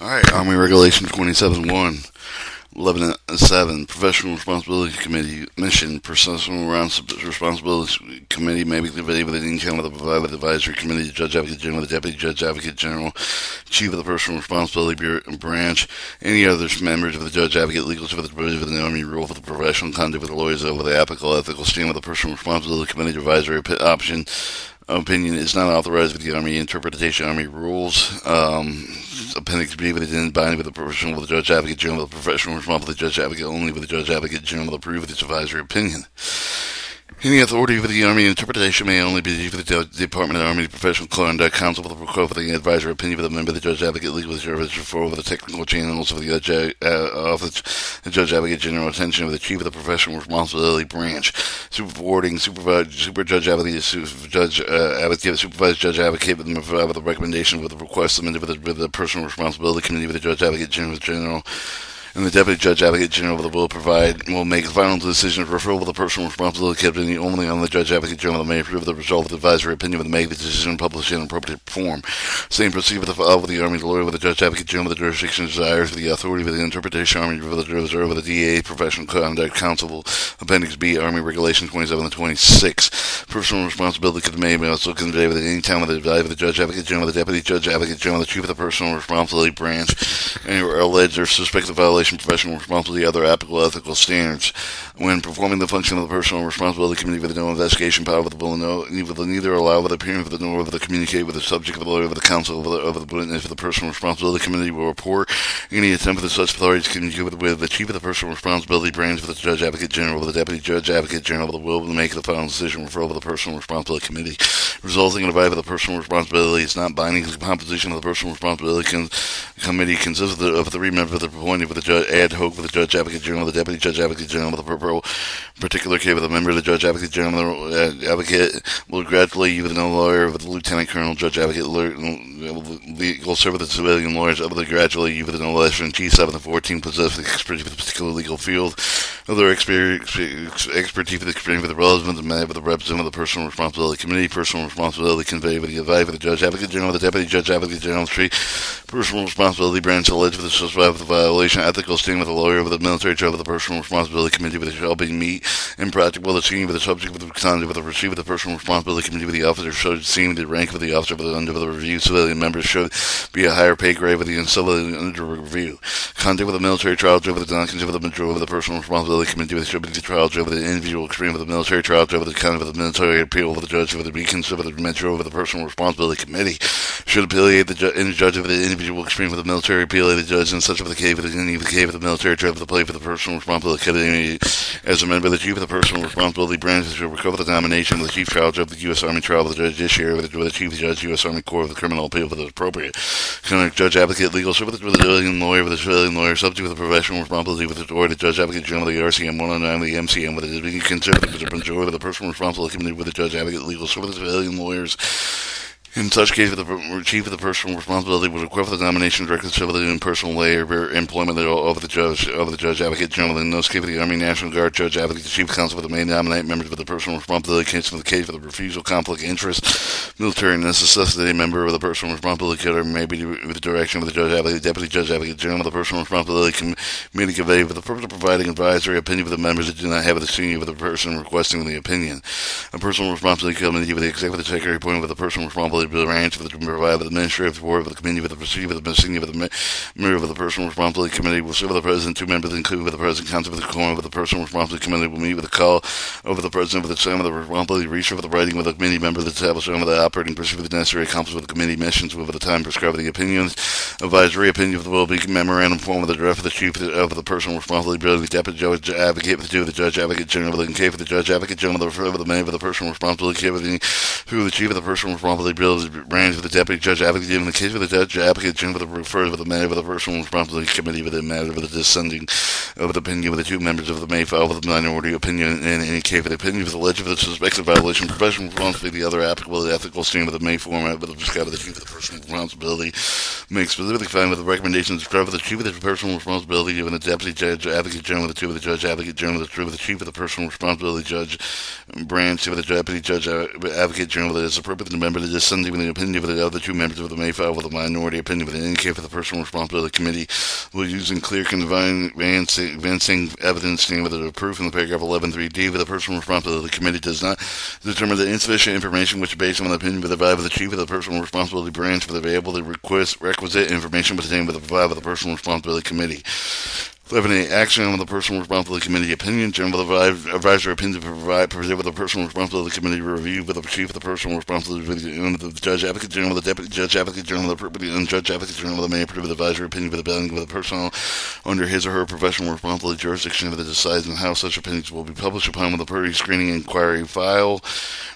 Alright, Army Regulation 27.1, 11.7, Professional Responsibility Committee Mission, Professional Responsibility Committee may be conveyed with any channel of the Provided Advisory Committee, the Judge Advocate General, the Deputy Judge Advocate General, Chief of the Personal Responsibility Branch, any other members of the Judge Advocate Legal Supervision of the Army Rule for the Professional Conduct of the Lawyers over the applicable ethical stand of the Personal Responsibility Committee Advisory opinion is not authorized with the Army Interpretation Army Rules. Appendix B with the binding with the professional with the Judge Advocate General, the professional responsible with the Judge Advocate only with the Judge Advocate General approve of its advisory opinion. Any authority for the Army interpretation may only be for the Department of Army Professional Conduct Council for the request for the advisory opinion of the member of the Judge Advocate Legal Service for over the technical channels of the Office the Judge Advocate General attention of the Chief of the Professional Responsibility Branch, Super Judge Advocate, Supervised Judge Advocate with the recommendation with the request submitted with the Personal Responsibility Committee with the Judge Advocate General and the Deputy Judge Advocate General will make a final decision of referral of the personal responsibility committee only on the Judge Advocate General that may approve the result of the advisory opinion and make the decision published in an appropriate form. Same proceed with the file with the Army lawyer with the Judge Advocate General with the jurisdiction desires for the authority of the interpretation Army with the reserve of the DA Professional Conduct Council. Appendix B Army Regulation 27 and 26. Personal responsibility may also convey with any time with the Judge Advocate General, the Deputy Judge Advocate General, the Chief of the Personal Responsibility Branch, and alleged or suspected violation professional responsibility, other applicable ethical standards. When performing the function of the Personal Responsibility Committee with no investigation power, will neither allow with the appearance of the nor with the communicate with the subject of the lawyer of the counsel of the witness for the Personal Responsibility Committee will report any attempt for such authorities to communicate with the Chief of the Personal Responsibility Branch, with the Judge Advocate General, with the Deputy Judge Advocate General, will make the final decision referral of the Personal Responsibility Committee, resulting in a right of the personal responsibility is not binding. The composition of the Personal Responsibility Committee consists of three members appointed with the Judge ad hoc with the Judge Advocate General, the Deputy Judge Advocate General, with a particular case with a member of the Judge Advocate General. Advocate will gradually with no lawyer with the Lieutenant Colonel Judge Advocate legal serve with the civilian lawyers of the gradually with no less than G7 and 14 possess expertise with a particular legal field. Other expertise with experience with the relevant matter with the representative of the Personal Responsibility Committee. Personal responsibility conveyed with the advice of the Judge Advocate General, the Deputy Judge Advocate General, Personal Responsibility Branch alleged with the violation ethical standing with the lawyer of the military child of the Personal Responsibility Committee with the shall be meet impractical the scene with the subject with the conduct with the receiver of the Personal Responsibility Committee with the officer should seem the rank of the officer of the under the review civilian members should be a higher pay grade with the civilian under review. Conduct with the military trial over the non-consent of the majority of the Personal Responsibility Committee with the should be the trial over the individual experience with the military trial over the conduct of the military appeal with the judge over the reconsider the majority of the Personal Responsibility Committee should appellate the judge of the individual experience with the military appeal the judge in such of the case with any of the case with the military trial for the play for the Personal Responsibility Committee as a member of the Chief of the Personal Responsibility Branch should recover the nomination of the Chief Trial Judge of the U.S. Army Trial of the Judiciary with the Chief Judge U.S. Army Corps of the Criminal Appeal for the appropriate Judge Advocate Legal Service with the civilian lawyer with the civilian lawyer subject with the professional responsibility with the authority Judge Advocate General of the RCM 109 the MCM with the being considered with the majority of the Personal Responsibility Committee with the Judge Advocate Legal Service with the civilian lawyers. In such case, the Chief of the Personal Responsibility would request the nomination, direct civility, and personal labor employment of the Judge Advocate General. In those cases, the Army National Guard Judge Advocate, the Chief Counsel for the may nominate members of the Personal Responsibility case for the case for the refusal, conflict, interest, military necessity. A member of the Personal Responsibility Committee may be with the direction of the Judge Advocate, Deputy Judge Advocate General of the Personal Responsibility Committee conveyed for the purpose of providing advisory opinion for the members that do not have the senior with the person requesting the opinion. A Personal Responsibility Committee with the Executive Secretary appointed with the Personal Responsibility Branch with the provide with the administrative board with the committee with the procedure with the senior with the member of the Personal Responsibility Committee will serve with the President. Two members included with the President, counsel with the Corps with the Personal Responsibility Committee will meet with the call over the President with the time of the responsibility research with the writing with the committee member that establishment with the operating procedure with the necessary accomplish with the committee missions with the time prescribed with the opinions advisory opinion will be memorandum form with the draft of the Chief of the Personal Responsibility Deputy Judge Advocate with the Judge Advocate General with the case for the Judge Advocate General with the member of the Personal Responsibility Committee through the Chief of the Personal Responsibility Branch with the Deputy Judge Advocate in the case of the Judge Advocate General with the refers with the matter of the Personal Responsibility Committee with the matter of the descending of the opinion with the two members of the may file with the minority opinion in any case of the opinion with the alleged of the suspected violation of professional responsibility the other applicable ethical standard with the may format with the describe of the Chief of the Personal Responsibility make specifically find with the recommendations described for the Chief of the Personal Responsibility given the Deputy Judge Advocate General with the two of the Judge Advocate General with the Chief of the Personal Responsibility Judge Branch with the Deputy Judge Advocate General that is appropriate to the member of the descending with the opinion of the other two members of the may file with a minority opinion with an indicator for the Personal Responsibility Responsibility Committee will using clear, convincing evidence standard of proof in the paragraph 11.3d with the Personal Responsibility Committee does not determine that insufficient information which is based on the opinion of the chief of the Personal Responsibility Branch for the available the requisite information pertaining to the provided by the Personal Responsibility Committee. 11. Action on the Personal Responsibility Committee opinion. General advisory opinion presented with the Personal Responsibility Committee review with the Chief of the Personal Responsibility and the Judge Advocate General, the Deputy Judge Advocate General, the Property and Judge Advocate General, the Mayor with advisory opinion with the building with the personnel under his or her professional responsibility jurisdiction that decides on how such opinions will be published upon with the pre-screening inquiry file.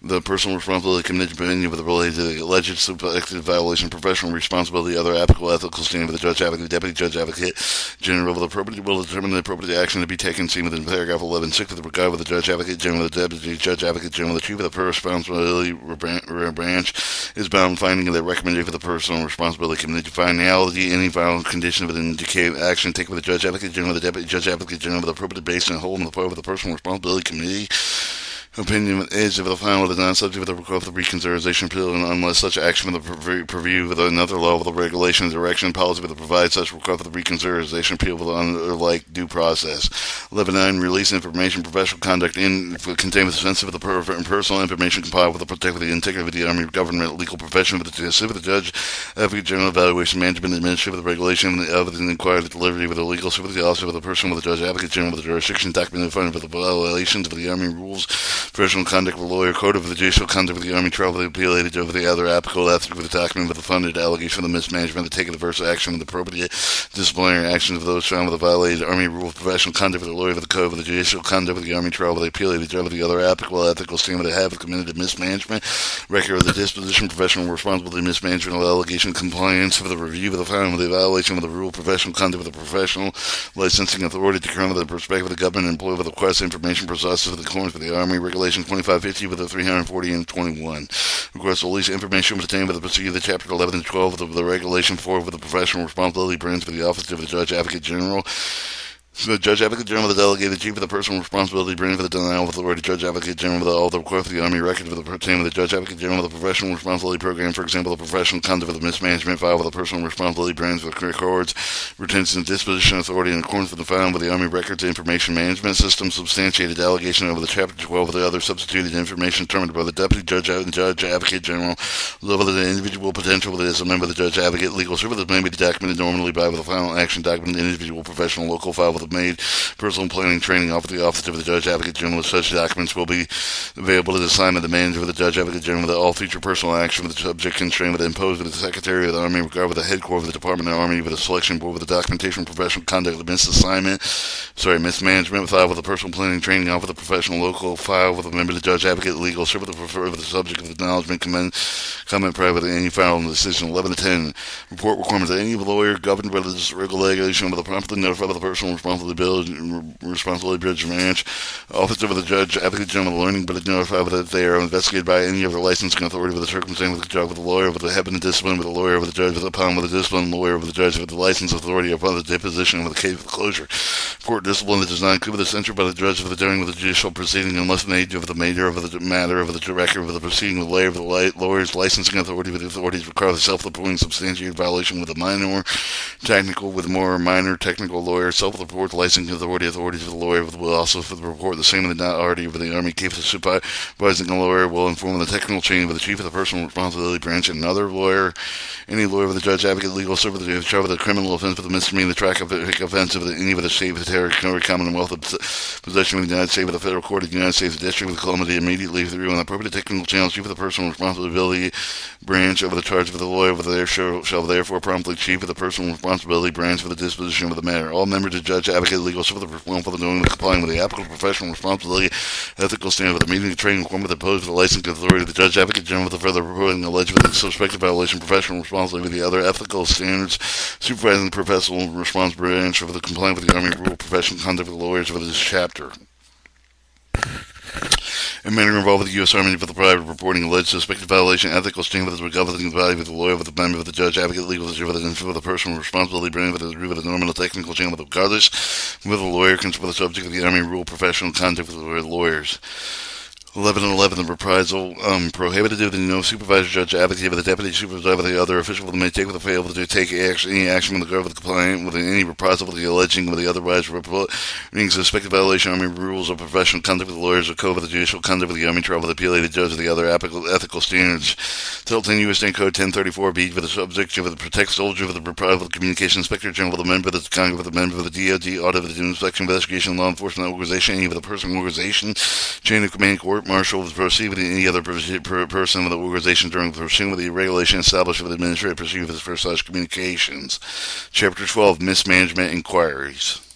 The Personal Responsibility Committee opinion with the related to the alleged suspected violation of professional responsibility, other applicable ethical standard with the Judge Advocate, Deputy Judge Advocate General, the property will determine the appropriate action to be taken seen within paragraph 11.6 with regard with the Judge Advocate General, the Deputy Judge Advocate General, the Chief of the Responsibility Branch is bound finding the recommendation for the Personal Responsibility Committee finality, any final condition of an indicated action taken with the Judge Advocate General, the Deputy Judge Advocate General, with the appropriate base and hold in the part of the Personal Responsibility Committee. Opinion is if the final is not subject to the request of reconsideration appeal unless such action with the purview with another law with the regulation, direction, and policy with provide such request for the reconsideration appeal with like due process. 11.9. Release information professional conduct contained with sensitive and personal information compiled with the protect the integrity of the Army government legal profession with the Judge Advocate General evaluation management administrative with the regulation of the inquiry delivery with the legal service the officer with the person with the Judge Advocate General with the jurisdiction documented funded with the violations of the Army rules. Professional conduct of the lawyer, code of the judicial conduct of the Army, trial of the appealated over the other applicable ethics with the document with the funded allegation of the mismanagement, the taking adverse action with the appropriate disciplinary actions of those found with the violated Army rule, professional conduct of the lawyer, with the code of the judicial conduct of the Army, trial of the appealated over the other applicable ethical standard that have committed mismanagement, record of the disposition, professional responsibility, mismanagement, allegation, compliance with the review of the finding with the evaluation of the rule, professional conduct of the professional licensing authority to current the perspective of the government employee with the request information processes with the accordance with the Army regulation 2550 with the 340 and 21. Request release information was obtained with the procedure of the Chapter 11 and 12 of the Regulation 4 with the professional responsibility branch for the Office of the Judge Advocate General. The Judge Advocate General, the delegated chief of the personal responsibility, branch for the denial of authority, Judge Advocate General, with all the request of the Army record for the pertaining with the Judge Advocate General, the professional responsibility program, for example, the professional conduct of the mismanagement file with the personal responsibility branch with records, retention and disposition authority in accordance with the file with the Army records information management system, substantiated allegation over the Chapter 12 of the other substituted information determined by the Deputy Judge and Judge Advocate General, level of the individual potential that is a member of the Judge Advocate legal service that may be documented normally by with the final action document, individual professional local file with the made personal planning training off the Office of the Judge Advocate General. Such documents will be available to the assignment of the manager of the Judge Advocate General with all future personal action with the subject constraint with imposed with the Secretary of the Army, regard with the headquarters of the Department of the Army, with the selection board with the documentation professional conduct of mismanagement file with the personal planning training off with the professional local file with a member of the Judge Advocate legal service with the preferred with the subject of acknowledgement comment private any file in the decision. 11 to 10. Report requirements that any lawyer governed by this regulation with the promptly notified of the personal responsibility branch, Office of the Judge Advocate General, learning but notified that they are investigated by any other licensing authority with the circumstance with the judge with the lawyer with the head and discipline with the lawyer with the judge with the upon with the discipline lawyer with the judge with the license authority upon the deposition with the case of closure. Court discipline that does not include the censure by the judge of the during with the judicial proceeding unless an agent of the major of the matter of the director of the proceeding with the lawyer of the lawyer's licensing authority with the authorities require the self-reporting substantiated violation with a minor technical with more minor technical lawyer self-report licensing authorities of the lawyer will also for the report the same that not already with the Army chief of the supervising a lawyer will inform the technical chain of the chief of the personal responsibility branch and another lawyer, any lawyer with the Judge Advocate legal service in charge of the criminal offense for the misdemeanor, the track of offense of any of the state of the territory, Commonwealth of possession of the United States of the Federal Court of the United States, the District of Columbia immediately through an appropriate technical channel, chief of the personal responsibility branch over the charge of the lawyer with the shall therefore promptly chief of the personal responsibility branch for the disposition of the matter. All members of Judge Advocate legal service are responsible for doing complying with the applicable professional responsibility ethical standard of the meeting, training, requirement with the post with the licensing authority of the Judge Advocate General with the further reporting alleged with the suspected violation professional responsibility with the other ethical standards supervising the professional response branch over the compliance with the Army rule professional conduct of the lawyers over this chapter. In manner involved with the U.S. Army for the private reporting alleged suspected violation ethical standards governing the value of the lawyer with the member of the Judge Advocate legal service for the personal responsibility branch with the normal technical channel with regardless with the lawyer consider the subject of the Army rule professional conduct with the lawyers. 11 the reprisal prohibited of the supervisor, judge, advocate, of the deputy supervisor, of the other official may take with the fail to take any action with the guard with the compliant with any reprisal with the alleging with the otherwise reporting suspected violation of Army rules of professional conduct with the lawyers of code with the judicial conduct with the Army trial with the appealated judge with the other ethical standards. Title 10 U.S. State Code 1034B for the subject of the protect soldier of the reprisal of the communication inspector general of the member of the Congress of the member of the DOD audit of the inspection investigation law enforcement organization any of the person organization chain of command court martial with proceed with any other person of the organization during the pursuit with the regulation established with the administrative procedure for the first communications. Chapter 12 Mismanagement Inquiries.